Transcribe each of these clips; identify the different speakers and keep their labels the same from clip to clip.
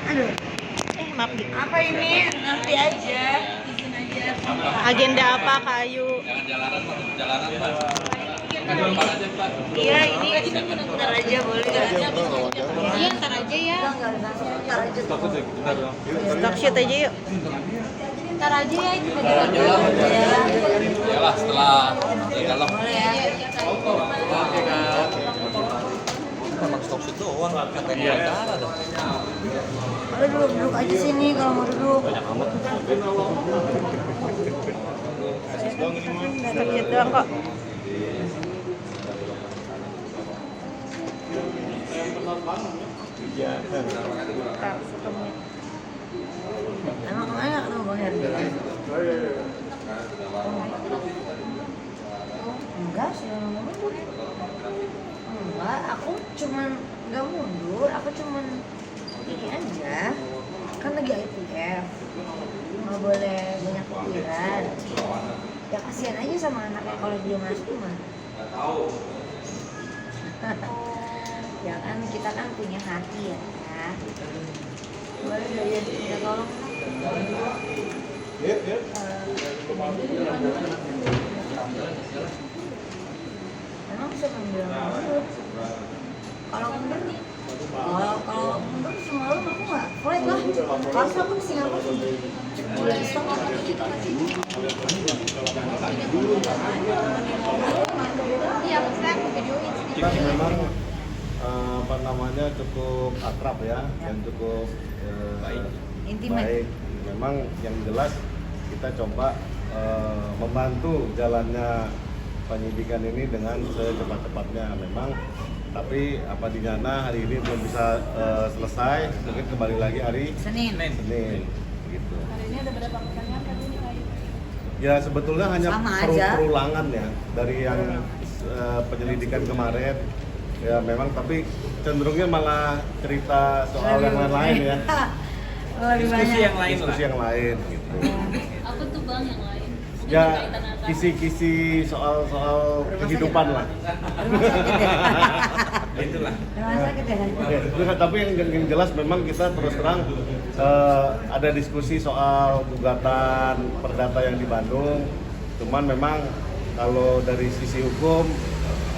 Speaker 1: Aduh,
Speaker 2: Maaf.
Speaker 1: apa ini? Nanti aja, izin aja.
Speaker 2: Agenda apa Kak Ayu?
Speaker 3: Jalanan Pak.
Speaker 1: Iya, ini ntar aja boleh nggak?
Speaker 2: Iya, ntar aja ya.
Speaker 1: Ntar aja.
Speaker 2: Stock shoot aja yuk.
Speaker 1: Ntar aja ya itu
Speaker 3: Yalah setelah dalam.
Speaker 1: boleh ya.
Speaker 3: Oke Kak. Emang stok situ uang katanya negara dah.
Speaker 1: Boleh duduk aja sini kalau mau duduk.
Speaker 3: Banyak amat.
Speaker 2: Stock shoot doang kok. Ntar setelahnya.
Speaker 1: Emang kemana ketemu Bang Herdi? Enggak sih, mundur. Enggak, aku cuman nggak mundur, aku cuman ini aja. Kan lagi IPF, nggak boleh banyak pikiran. Ya kasihan aja sama anaknya kalau dia masuk mah. Ya kan kita kan punya hati ya. Boleh ya tolong. Emang bisa bilang mundur. Kalau mundur nih, kalau mundur semalam aku nggak flight lah. Pas aku ke Singapura, bulan setengah kita kasih. Iya, saya videoin.
Speaker 4: Memang apa namanya cukup akrab ya dan cukup
Speaker 1: Intimate.
Speaker 4: baik. Memang yang jelas kita coba membantu jalannya penyidikan ini dengan secepat-cepatnya memang, tapi apa di nyana hari ini belum bisa selesai, mungkin kembali lagi hari
Speaker 1: Senin.
Speaker 4: gitu.
Speaker 1: Hari ini ada berapa pertanyaan kan ini Kak?
Speaker 4: Ya sebetulnya hanya
Speaker 1: Sama aja.
Speaker 4: perulangan ya dari yang penyelidikan kemarin. Ya memang, tapi cenderungnya malah cerita soal yang lain-lain ya.
Speaker 1: Diskusi yang lain.
Speaker 4: Diskusi yang lain gitu.
Speaker 5: Apa tuh Bang yang lain? Mungkin
Speaker 4: Ya
Speaker 5: berkaitan apa?
Speaker 4: kisi-kisi soal kehidupan lah.
Speaker 3: Itulah.
Speaker 1: Rumah sakit ya?
Speaker 4: Ya, tapi yang jelas memang kita terus terang ada diskusi soal gugatan perdata yang di Bandung. Cuman memang kalau dari sisi hukum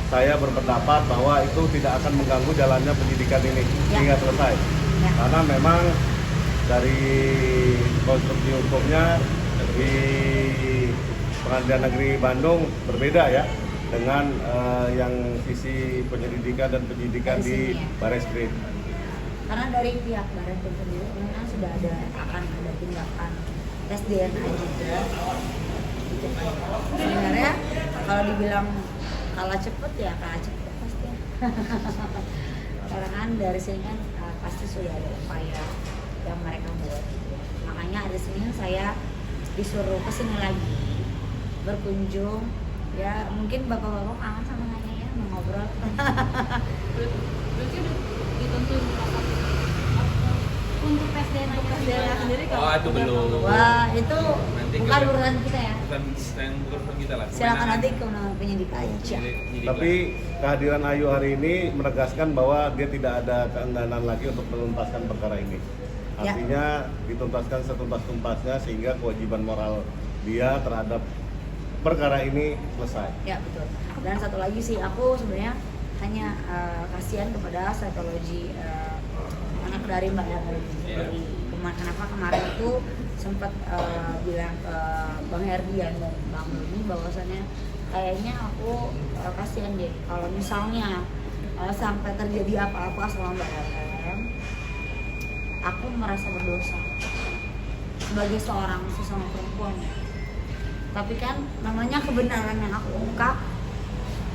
Speaker 4: saya berpendapat bahwa itu tidak akan mengganggu jalannya penyidikan ini hingga selesai.
Speaker 1: Ya.
Speaker 4: Karena memang dari konstruksi hukumnya di Pengadilan Negeri Bandung berbeda ya dengan yang sisi penyelidikan dan penyidikan
Speaker 1: Dari
Speaker 4: di
Speaker 1: sini ya.
Speaker 4: Barreskrim.
Speaker 1: Karena dari pihak Barreskrim sendiri memang sudah akan ada tindakan tes DNA juga. Sebenarnya kalau dibilang kalah cepet ya kalah cepet pasti. Karena kan dari sini kan pasti sudah ada upaya yang mereka buat. Makanya ada sini saya disuruh kesini lagi berkunjung. Ya mungkin bapak-bapak kangen sama nanya ya mau ngobrol.
Speaker 5: Berarti udah ditentuin apa? Untuk tes DNA sendiri
Speaker 3: Oh itu belum.
Speaker 1: Wah itu
Speaker 3: Nanti
Speaker 1: bukan
Speaker 3: ke-
Speaker 1: urusan kita ya.
Speaker 3: Bukan yang urusan kita lah.
Speaker 1: Silakan nanti ke penyidik aja.
Speaker 4: Tapi kehadiran Ayu hari ini menegaskan bahwa dia tidak ada keengganan lagi untuk menuntaskan perkara ini.
Speaker 1: Ya.
Speaker 4: Artinya dituntaskan setuntas-tuntasnya sehingga kewajiban moral dia terhadap perkara ini selesai.
Speaker 1: Ya betul. Dan satu lagi sih aku sebenarnya hanya kasihan kepada psikologi anak dari Mbak Herdi. Dari kenapa kemarin itu sempat bilang ke Bang Herdian dan Bang Doni bahwasannya kayaknya aku kasihan deh kalau misalnya sampai terjadi apa-apa sama Mbak Herdi, aku merasa berdosa sebagai seorang sesama perempuan. Tapi kan namanya kebenaran yang aku ungkap,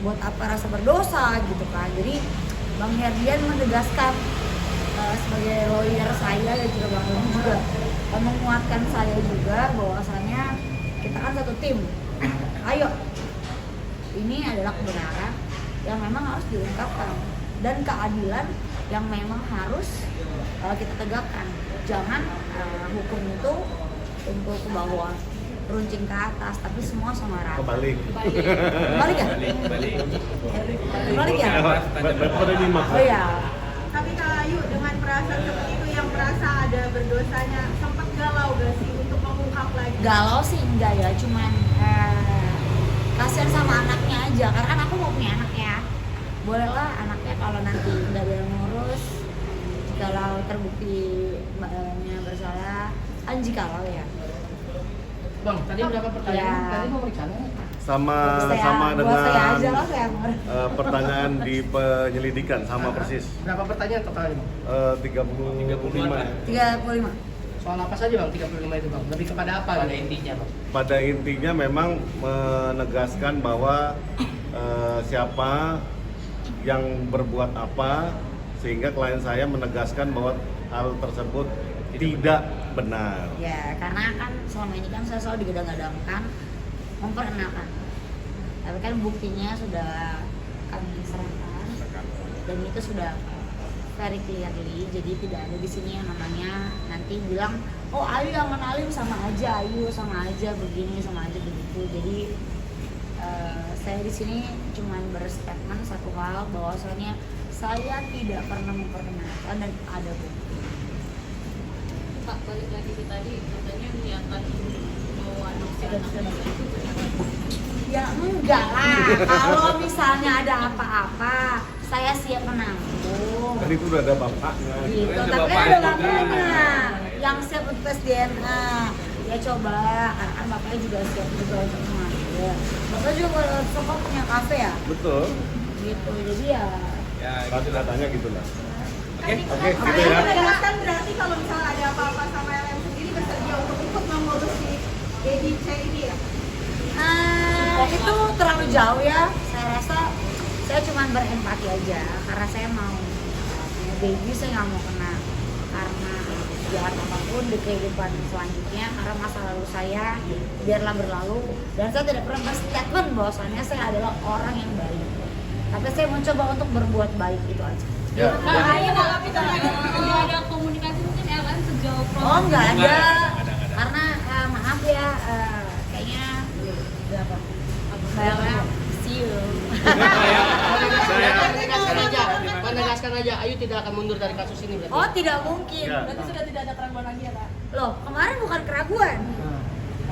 Speaker 1: buat apa rasa berdosa gitu kan. Jadi Bang Herdian menegaskan sebagai lawyer saya dan juga Bang Doni juga menguatkan saya juga bahwasanya kita kan satu tim. Ayo, ini adalah kebenaran yang memang harus diungkapkan dan keadilan yang memang harus kita tegakkan. Jangan hukum itu untuk ke bawah. runcing ke atas, tapi semua sama rata.
Speaker 4: Kebalik.
Speaker 1: Kebalik ya? Kebalik ya?
Speaker 4: Pada ini
Speaker 1: Oh iya.
Speaker 6: Tapi Kak Ayu dengan perasaan seperti itu yang merasa ada berdosanya, sempat galau gak sih untuk mengungkap lagi?
Speaker 1: Galau sih enggak ya, cuman kasihan sama anaknya aja, karena kan aku mau punya anak ya. Bolehlah anaknya kalau nanti nggak bisa ngurus, kalau terbukti mbaknya bersalah, kan jikalau ya.
Speaker 7: Bang, tadi berapa pertanyaan?
Speaker 1: Ya.
Speaker 7: Tadi mau periksa
Speaker 4: sama
Speaker 1: Saya-
Speaker 4: sama
Speaker 1: buat saya
Speaker 4: dengan
Speaker 1: aja lah saya.
Speaker 4: pertanyaan di penyelidikan sama persis.
Speaker 7: Berapa pertanyaan totalnya, Bang?
Speaker 4: 35.
Speaker 1: 35.
Speaker 7: Soal apa saja, Bang? 35 itu, Bang. Lebih kepada apa? Pada intinya, Bang.
Speaker 4: Pada intinya memang menegaskan bahwa siapa yang berbuat apa, sehingga klien saya menegaskan bahwa hal tersebut tidak benar.
Speaker 1: Ya, karena kan selama ini kan saya selalu digadang-gadangkan memperkenalkan. Tapi kan buktinya sudah kami serahkan dan itu sudah very clearly. Jadi tidak ada di sini yang namanya nanti bilang, oh Ayu yang kenalin sama aja, Ayu sama aja begini, sama aja begitu. Jadi saya di sini cuma berstatement satu hal, bahwasanya saya tidak pernah memperkenalkan dan ada bukti.
Speaker 5: Pak, balik lagi ke tadi, katanya niatan mau adopsi anak itu beneran.
Speaker 1: Ya enggak lah, kalau misalnya ada apa-apa, saya siap menampung.
Speaker 4: Dan itu udah ada bapaknya.
Speaker 1: Gitu,
Speaker 3: Ada
Speaker 1: tapi
Speaker 3: bapaknya
Speaker 1: ada
Speaker 3: juga.
Speaker 1: bapaknya yang siap untuk tes DNA. Ya coba, karena kan bapaknya juga siap juga untuk mengambil. Bapak juga sempat punya kafe ya,
Speaker 4: Betul.
Speaker 1: gitu. Jadi ya,
Speaker 3: Ya,
Speaker 4: Berarti katanya gitu lah.
Speaker 3: Oke.
Speaker 4: Oke, gitu
Speaker 6: Kak Ayu
Speaker 4: ya.
Speaker 6: menegaskan berarti kalau misalnya ada apa-apa sama LM sendiri bersedia untuk ikut mengurus si EDC ini ya?
Speaker 1: itu terlalu jauh ya. Saya rasa saya cuma berempati aja, karena saya mau punya baby, saya nggak mau kena karena jahat apapun di kehidupan selanjutnya, karena masa lalu saya biarlah berlalu, dan saya tidak pernah berstatement bahwasannya saya adalah orang yang baik, tapi saya mencoba untuk berbuat baik, itu aja.
Speaker 3: Ya.
Speaker 5: Kak Ayu, tapi nggak ada komunikasi mungkin LM sejauh proses.
Speaker 1: Oh nggak ada,
Speaker 3: Nggak ada.
Speaker 1: karena maaf ya, kayaknya berapa? Bayarnya see you.
Speaker 7: Menegaskan aja, Ayu tidak akan mundur dari kasus ini berarti.
Speaker 1: Oh tidak mungkin.
Speaker 4: Ya.
Speaker 6: Berarti sudah tidak ada keraguan lagi ya Kak?
Speaker 1: Loh, kemarin bukan keraguan.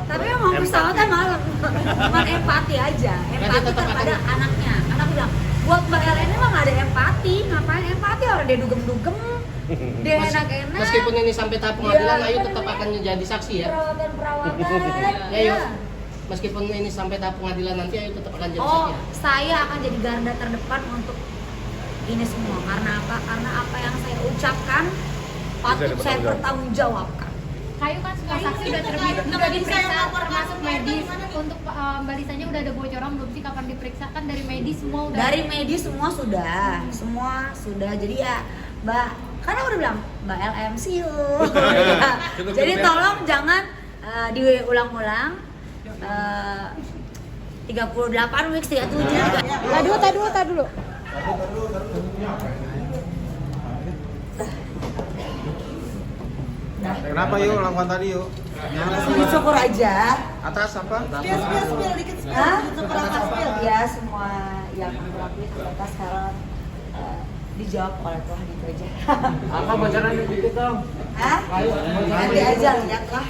Speaker 1: Tapi emang pesawatnya malam. Cuma empati aja. Empati
Speaker 7: tetap
Speaker 1: kepada
Speaker 7: akan-
Speaker 1: anaknya. Anak bilang, buat Mbak Ellen emang gak ada empati. Ngapain empati, orang dia dugem-dugem. Dia enak-enak.
Speaker 7: Meskipun ini sampai tahap pengadilan,
Speaker 1: Iya,
Speaker 7: Ayu
Speaker 1: kan
Speaker 7: tetap
Speaker 1: namanya
Speaker 7: akan menjadi saksi ya.
Speaker 1: Perawatan-perawatan.
Speaker 7: Ya, yuk. Meskipun ini sampai tahap pengadilan nanti, Ayu tetap akan jadi
Speaker 1: Oh,
Speaker 7: saksi ya.
Speaker 1: saya akan jadi garda terdepan untuk ini semua. Karena apa? Karena apa yang saya ucapkan patut saya pertanggungjawabkan.
Speaker 8: Kayu kan semua saksi udah diperiksa termasuk medis. Untuk Mbak Lisanya udah ada bocoran belum sih kapan diperiksa? Kan dari medis semua udah.
Speaker 1: Dari medis semua sudah. Jadi ya Mbak, karena udah bilang Mbak LM see you.
Speaker 3: Cukup,
Speaker 1: Jadi
Speaker 3: ya.
Speaker 1: tolong jangan diulang-ulang. 38 weeks 37.
Speaker 2: Tadi dulu.
Speaker 9: Kenapa yuk lakukan tadi yuk?
Speaker 1: Syukur aja.
Speaker 9: Atas apa?
Speaker 6: Spill dikit spill.
Speaker 1: Hah?
Speaker 6: Syukur atas spill.
Speaker 1: Ya semua yang berlaku ternyata sekarang dijawab oleh Tuhan itu aja.
Speaker 9: Apa bocoran dikit dong?
Speaker 1: Hah? Nanti aja lihat lah.